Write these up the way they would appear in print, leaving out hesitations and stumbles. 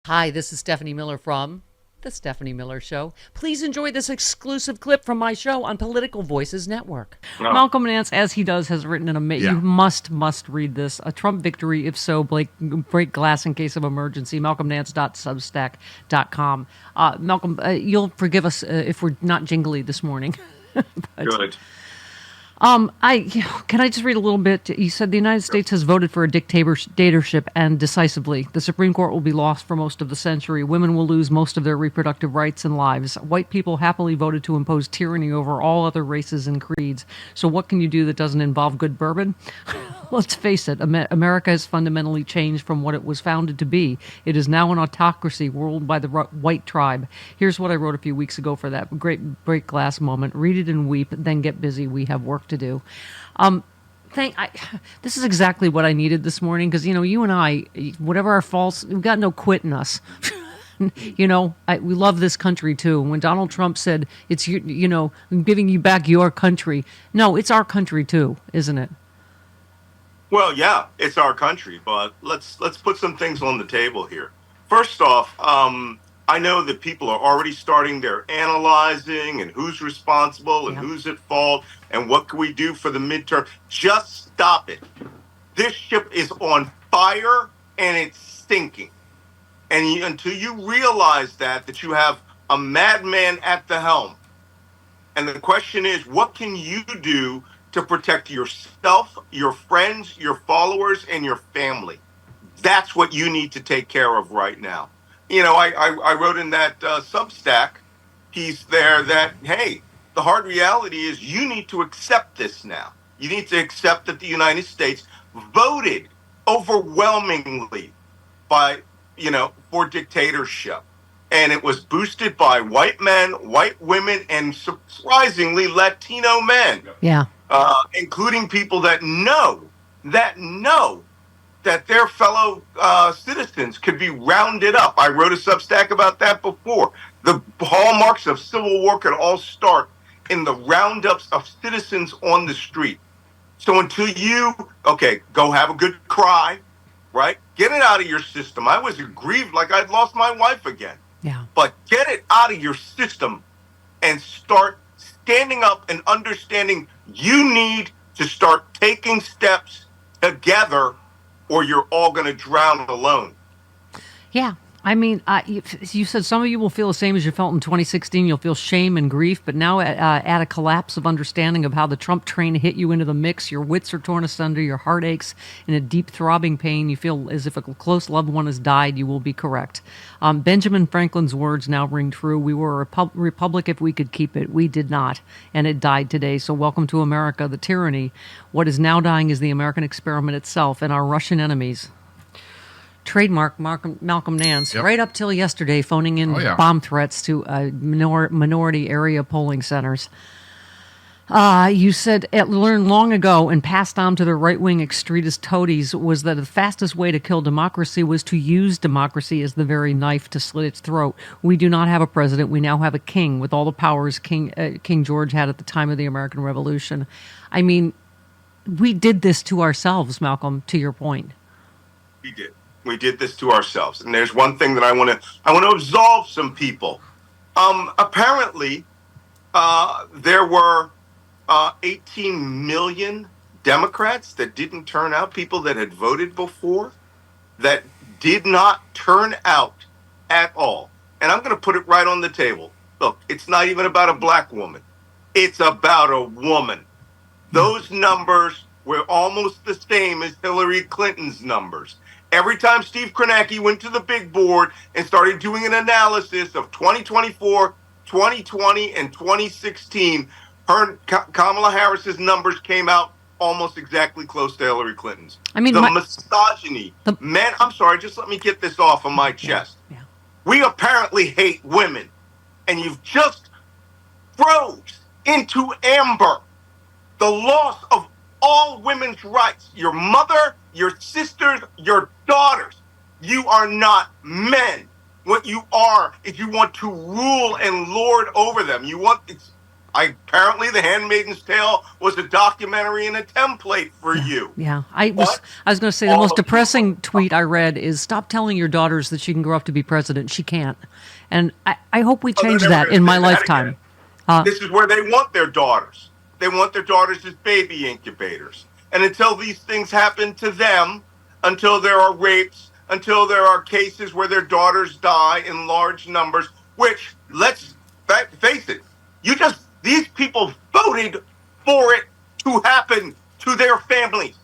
Hi, this is Stephanie Miller from The Stephanie Miller Show. Please enjoy this exclusive clip from my show on Political Voices Network. No. Malcolm Nance, as he does, has written Yeah. you must read this. A Trump victory, if so, break glass in case of emergency. MalcolmNance.substack.com. Malcolm, you'll forgive us if we're not jingly this morning. Good. I can I just read a little bit? You said the United States has voted for a dictatorship and decisively. The Supreme Court will be lost for most of the century. Women will lose most of their reproductive rights and lives. White people happily voted to impose tyranny over all other races and creeds. So what can you do that doesn't involve good bourbon? Let's face it, America has fundamentally changed from what it was founded to be. It is now an autocracy ruled by the white tribe. Here's what I wrote a few weeks ago for that great break glass moment. Read it and weep, then get busy. We have work to do. This is exactly what I needed this morning because, you and I, whatever our faults, we've got no quit in us. We love this country too. When Donald Trump said, it's, I'm giving you back your country. No, it's our country too, isn't it? Well, yeah, it's our country, but let's put some things on the table here. First off, I know that people are already starting their analyzing and who's responsible and who's at fault and what can we do for the midterm. Just stop it. This ship is on fire and it's sinking. And until you realize that you have a madman at the helm. And the question is, what can you do to protect yourself, your friends, your followers, and your family? That's what you need to take care of right now. I wrote in that Substack piece there that, hey, the hard reality is you need to accept this now. You need to accept that the United States voted overwhelmingly for dictatorship. And it was boosted by white men, white women, and surprisingly Latino men. Yeah. Including people that know that their fellow citizens could be rounded up. I wrote a Substack about that before. The hallmarks of civil war could all start in the roundups of citizens on the street. So until go have a good cry, right? Get it out of your system. I was aggrieved like I'd lost my wife again. Yeah. But get it out of your system and start standing up and understanding you need to start taking steps together or you're all going to drown alone. Yeah. I mean, you said some of you will feel the same as you felt in 2016. You'll feel shame and grief, but now at a collapse of understanding of how the Trump train hit you into the mix, your wits are torn asunder, your heart aches in a deep throbbing pain. You feel as if a close loved one has died. You will be correct. Benjamin Franklin's words now ring true. We were a republic if we could keep it. We did not, and it died today. So welcome to America, the tyranny. What is now dying is the American experiment itself and our Russian enemies. Trademark Malcolm Nance, Yep. right up till yesterday, phoning in bomb threats to minority area polling centers. You said it learned long ago and passed on to the right-wing extremist toadies was that the fastest way to kill democracy was to use democracy as the very knife to slit its throat. We do not have a president. We now have a king with all the powers King George had at the time of the American Revolution. I mean, we did this to ourselves, Malcolm, to your point. We did. We did this to ourselves. And there's one thing that I want to absolve some people. Apparently, there were 18 million Democrats that didn't turn out, people that had voted before, that did not turn out at all. And I'm going to put it right on the table. Look, it's not even about a black woman. It's about a woman. Those numbers were almost the same as Hillary Clinton's numbers. Every time Steve Kornacki went to the big board and started doing an analysis of 2024, 2020, and 2016, Kamala Harris's numbers came out almost exactly close to Hillary Clinton's. I mean, the misogyny. Men, I'm sorry, just let me get this off of my chest. Yeah. We apparently hate women, and you've just froze into amber the loss of all women's rights. Your mother, your sisters, your daughters. You are not men. What you are is you want to rule and lord over them. You want Apparently, The Handmaid's Tale was a documentary and a template for Yeah, you. yeah. But I was going to say the all most of you depressing tweet I read is stop telling your daughters that she can grow up to be president. She can't, and I hope we they're change never that going in to my say that again. lifetime. This is where they want their daughters. They want their daughters as baby incubators. And until these things happen to them, until there are rapes, until there are cases where their daughters die in large numbers, which, let's face it, these people voted for it to happen to their families.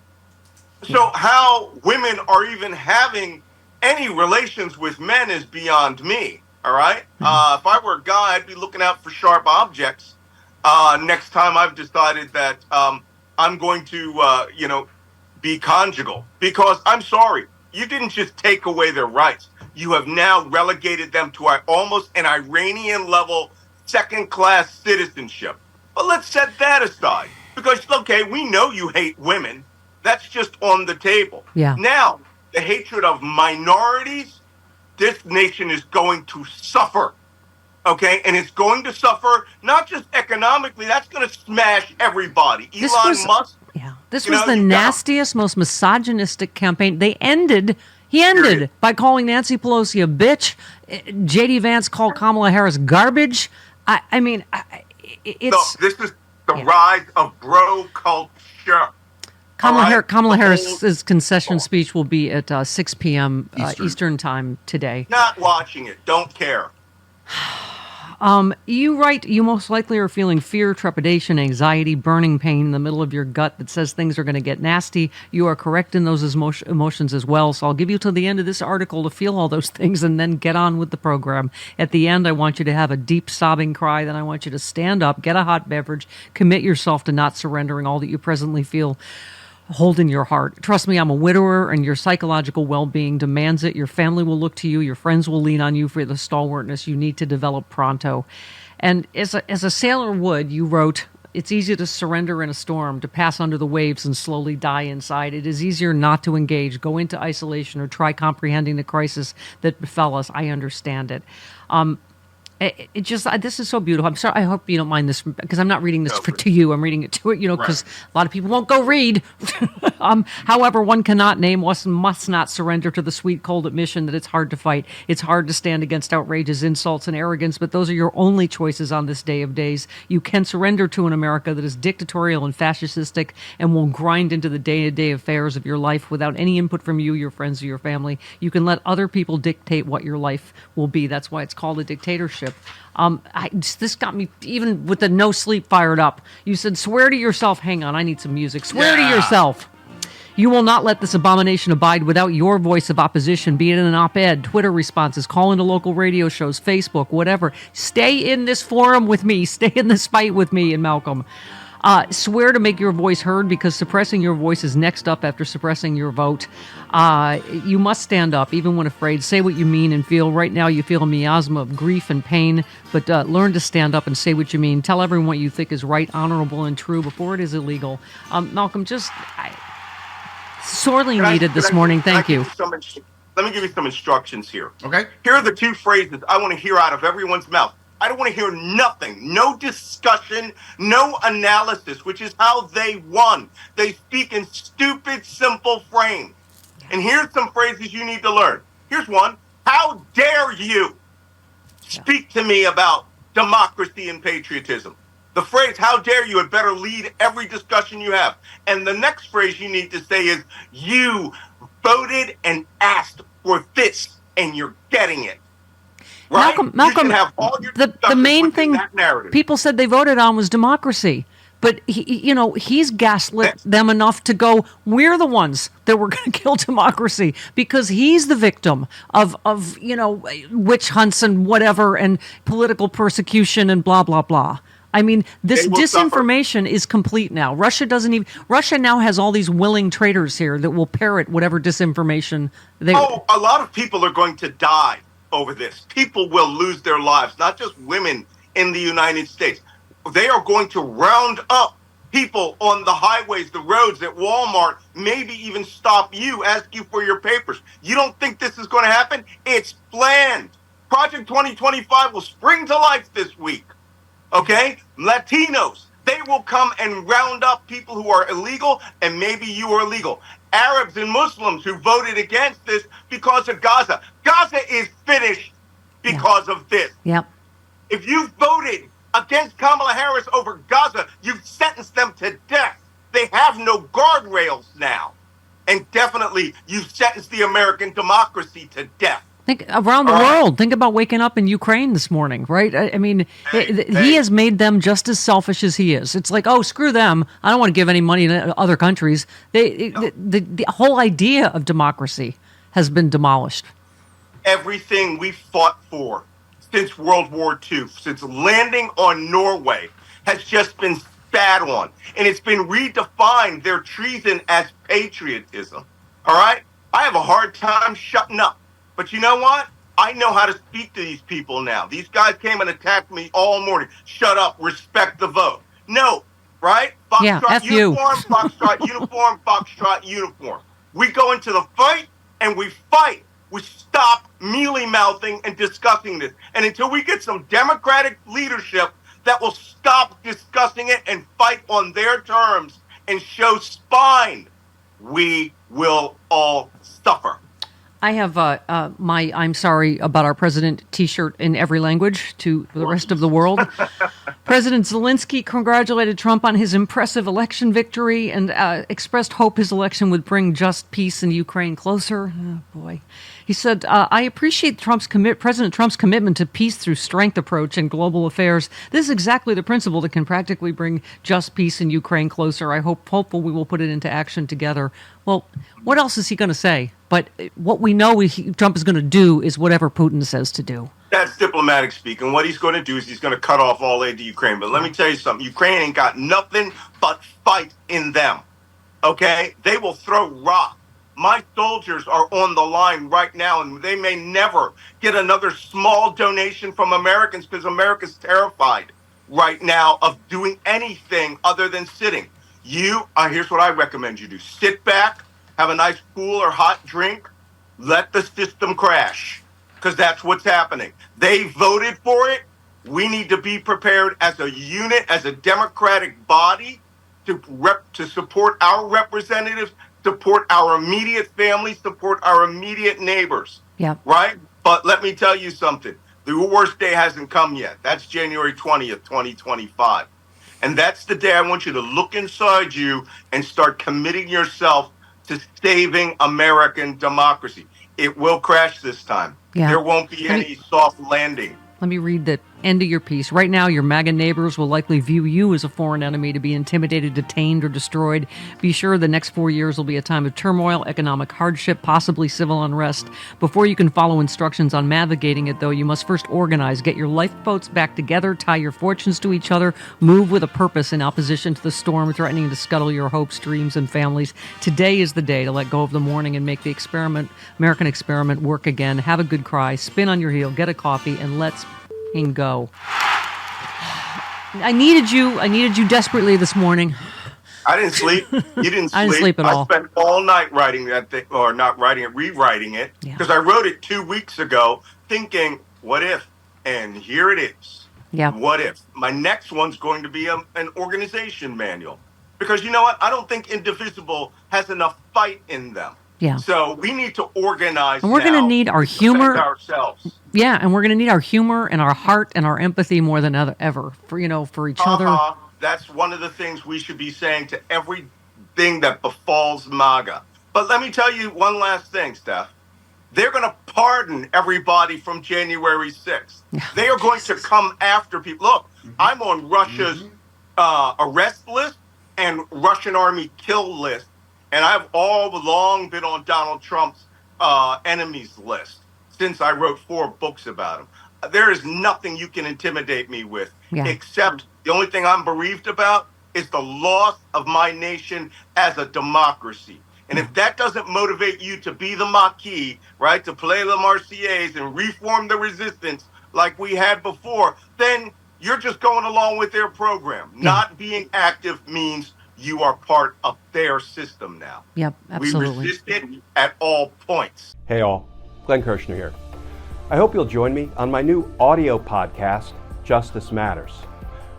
So how women are even having any relations with men is beyond me. All right. If I were a guy, I'd be looking out for sharp objects. Next time I've decided that I'm going to, be conjugal, because I'm sorry, you didn't just take away their rights. You have now relegated them to almost an Iranian level second class citizenship. But let's set that aside because, okay, we know you hate women. That's just on the table. Yeah. Now, the hatred of minorities, this nation is going to suffer. Okay, and it's going to suffer not just economically. That's going to smash everybody. Elon Musk. Yeah, this was the nastiest, most misogynistic campaign. He ended by calling Nancy Pelosi a bitch. J.D. Vance called Kamala Harris garbage. It's this is the rise of bro culture. Kamala Harris's concession speech will be at 6 p.m. Eastern time today. Not watching it. Don't care. You write, you most likely are feeling fear, trepidation, anxiety, burning pain in the middle of your gut that says things are going to get nasty. You are correct in those emotions as well. So I'll give you till the end of this article to feel all those things and then get on with the program. At the end, I want you to have a deep sobbing cry. Then I want you to stand up, get a hot beverage, commit yourself to not surrendering all that you presently feel. Hold in your heart. Trust me, I'm a widower, and your psychological well-being demands it. Your family will look to you. Your friends will lean on you for the stalwartness you need to develop pronto. And as a sailor would, you wrote, it's easy to surrender in a storm, to pass under the waves and slowly die inside. It is easier not to engage, go into isolation, or try comprehending the crisis that befell us. I understand it. This is so beautiful. I'm sorry. I hope you don't mind this because I'm not reading this to you. I'm reading it to it, because a lot of people won't go read. However, one cannot name, must not surrender to the sweet, cold admission that it's hard to fight. It's hard to stand against outrageous insults and arrogance, but those are your only choices on this day of days. You can surrender to an America that is dictatorial and fascistic and will grind into the day-to-day affairs of your life without any input from you, your friends, or your family. You can let other people dictate what your life will be. That's why it's called a dictatorship. This got me, even with the no sleep, fired up. You said, swear to yourself. Hang on, I need some music. Swear to yourself. You will not let this abomination abide without your voice of opposition, be it in an op-ed, Twitter responses, call into local radio shows, Facebook, whatever. Stay in this forum with me. Stay in this fight with me and Malcolm. Swear to make your voice heard, because suppressing your voice is next up after suppressing your vote. You must stand up, even when afraid. Say what you mean and feel. Right now you feel a miasma of grief and pain, but learn to stand up and say what you mean. Tell everyone what you think is right, honorable, and true before it is illegal. Malcolm, sorely needed this morning. Thank you. Let me give you some instructions here. Okay. Here are the two phrases I want to hear out of everyone's mouth. I don't want to hear nothing, no discussion, no analysis, which is how they won. They speak in stupid, simple frames. And here's some phrases you need to learn. Here's one. How dare you speak to me about democracy and patriotism? The phrase, how dare you, had better lead every discussion you have. And the next phrase you need to say is, you voted and asked for this, and you're getting it. Right? Malcolm, the main thing people said they voted on was democracy. But, he's gaslit them enough to go, we're the ones that were going to kill democracy, because he's the victim of witch hunts and whatever and political persecution and blah, blah, blah. I mean, this disinformation is complete now. Russia now has all these willing traitors here that will parrot whatever disinformation they... Oh, a lot of people are going to die over this. People will lose their lives, not just women in the United States. They are going to round up people on the highways, the roads, at Walmart, maybe even stop you, ask you for your papers. You don't think this is going to happen? It's planned. Project 2025 will spring to life this week. Okay? Latinos, they will come and round up people who are illegal, and maybe you are illegal. Arabs and Muslims who voted against this because of Gaza. Gaza is finished Yeah. because of this. Yep. If you voted against Kamala Harris over Gaza, you've sentenced them to death. They have no guardrails now. And definitely, you've sentenced the American democracy to death. Think around the world. Think about waking up in Ukraine this morning, right? I mean, he has made them just as selfish as he is. It's like, oh, screw them. I don't want to give any money to other countries. The whole idea of democracy has been demolished. Everything we fought for since World War II, since landing on Norway, has just been spat on. And it's been redefined, their treason, as patriotism. All right? I have a hard time shutting up. But you know what? I know how to speak to these people now. These guys came and attacked me all morning. Shut up. Respect the vote. No. Right? Foxtrot uniform, Foxtrot uniform, Foxtrot uniform. We go into the fight and we fight. We stop mealy-mouthing and discussing this. And until we get some Democratic leadership that will stop discussing it and fight on their terms and show spine, we will all suffer. I have my "I'm sorry about our president" T-shirt in every language to the rest of the world. President Zelensky congratulated Trump on his impressive election victory and expressed hope his election would bring just peace in Ukraine closer. Oh, boy. He said, I appreciate President Trump's commitment to peace through strength approach in global affairs. This is exactly the principle that can practically bring just peace in Ukraine closer. I hopeful we will put it into action together. Well, what else is he going to say? But what we know Trump is going to do is whatever Putin says to do. That's diplomatic speak. And what he's going to do is he's going to cut off all aid to Ukraine. But let me tell you something. Ukraine ain't got nothing but fight in them. Okay? They will throw rocks. My soldiers are on the line right now, and they may never get another small donation from Americans because America's terrified right now of doing anything other than sitting. Here's what I recommend you do. Sit back, have a nice cool or hot drink, let the system crash, because that's what's happening. They voted for it. We need to be prepared as a unit, as a democratic body, to support our representatives, support our immediate families, support our immediate neighbors. Yeah. Right? But let me tell you something. The worst day hasn't come yet. That's January 20th, 2025. And that's the day I want you to look inside you and start committing yourself to saving American democracy. It will crash this time. Yeah. There won't be any soft landing. Let me read the end of your piece. Right now, your MAGA neighbors will likely view you as a foreign enemy to be intimidated, detained, or destroyed. Be sure the next 4 years will be a time of turmoil, economic hardship, possibly civil unrest. Before you can follow instructions on navigating it, though, you must first organize, get your lifeboats back together, tie your fortunes to each other, move with a purpose in opposition to the storm threatening to scuttle your hopes, dreams, and families. Today is the day to let go of the mourning and make the American experiment work again. Have a good cry, spin on your heel, get a coffee, and let's go. I needed you desperately this morning. I didn't sleep. You didn't sleep. I didn't sleep at all. I spent all night writing that thing, or not writing it, rewriting it, because I wrote it 2 weeks ago thinking, what if? And here it is. Yeah. What if? My next one's going to be an organization manual. Because you know what? I don't think Indivisible has enough fight in them. Yeah. So we need to organize. And we're going to need our humor. Ourselves. Yeah, and we're going to need our humor and our heart and our empathy more than ever for each other. That's one of the things we should be saying to everything that befalls MAGA. But let me tell you one last thing, Steph. They're going to pardon everybody from January 6th. Yeah. They are going to come after people. Look, I'm on Russia's arrest list and Russian army kill list. And I've all along been on Donald Trump's enemies list since I wrote 4 books about him. There is nothing you can intimidate me with, except the only thing I'm bereaved about is the loss of my nation as a democracy. And if that doesn't motivate you to be the Maquis, right, to play the Marseillaise and reform the resistance like we had before, then you're just going along with their program. Yeah. Not being active means you are part of their system now. Yep, absolutely. We resist it at all points. Hey all, Glenn Kirshner here. I hope you'll join me on my new audio podcast, Justice Matters.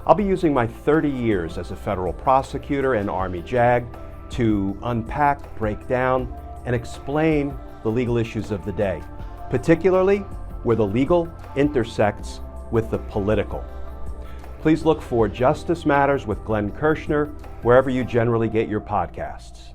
I'll be using my 30 years as a federal prosecutor and Army JAG to unpack, break down, and explain the legal issues of the day, particularly where the legal intersects with the political. Please look for Justice Matters with Glenn Kirshner wherever you generally get your podcasts.